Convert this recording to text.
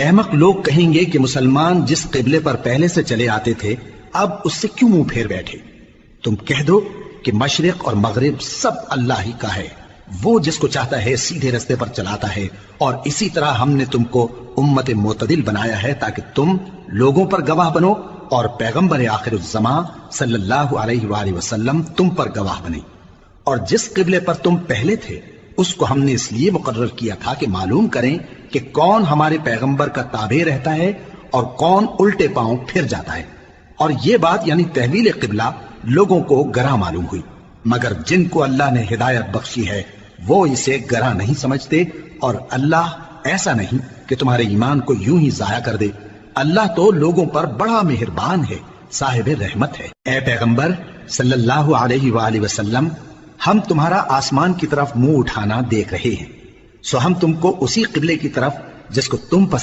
احمق لوگ کہیں گے کہ مسلمان جس قبلے پر پہلے سے چلے آتے تھے اب اس سے کیوں منہ پھیر بیٹھے؟ تم کہہ دو کہ مشرق اور مغرب سب اللہ ہی کا ہے، وہ جس کو چاہتا ہے سیدھے رستے پر چلاتا ہے، اور اسی طرح ہم نے تم کو امت معتدل بنایا ہے تاکہ تم لوگوں پر گواہ بنو اور پیغمبر آخر الزمان صلی اللہ علیہ وآلہ وسلم تم پر گواہ بنے۔ اور جس قبلے پر تم پہلے تھے اس کو ہم نے اس لیے مقرر کیا تھا کہ معلوم کریں کہ کون ہمارے پیغمبر کا تابع رہتا ہے اور کون الٹے پاؤں پھر جاتا ہے۔ اور یہ بات یعنی تحویل قبلہ لوگوں کو گراں معلوم ہوئی، مگر جن کو اللہ نے ہدایت بخشی ہے وہ اسے گراں نہیں سمجھتے، اور اللہ ایسا نہیں کہ تمہارے ایمان کو یوں ہی ضائع کر دے۔ اللہ تو لوگوں پر بڑا مہربان ہے، صاحب رحمت ہے۔ اے پیغمبر صلی اللہ علیہ وآلہ وسلم، ہم تمہارا آسمان کی طرف منہ اٹھانا دیکھ رہے ہیں، سو ہم تم کو اسی قبلے کی طرف جس کو تم پسند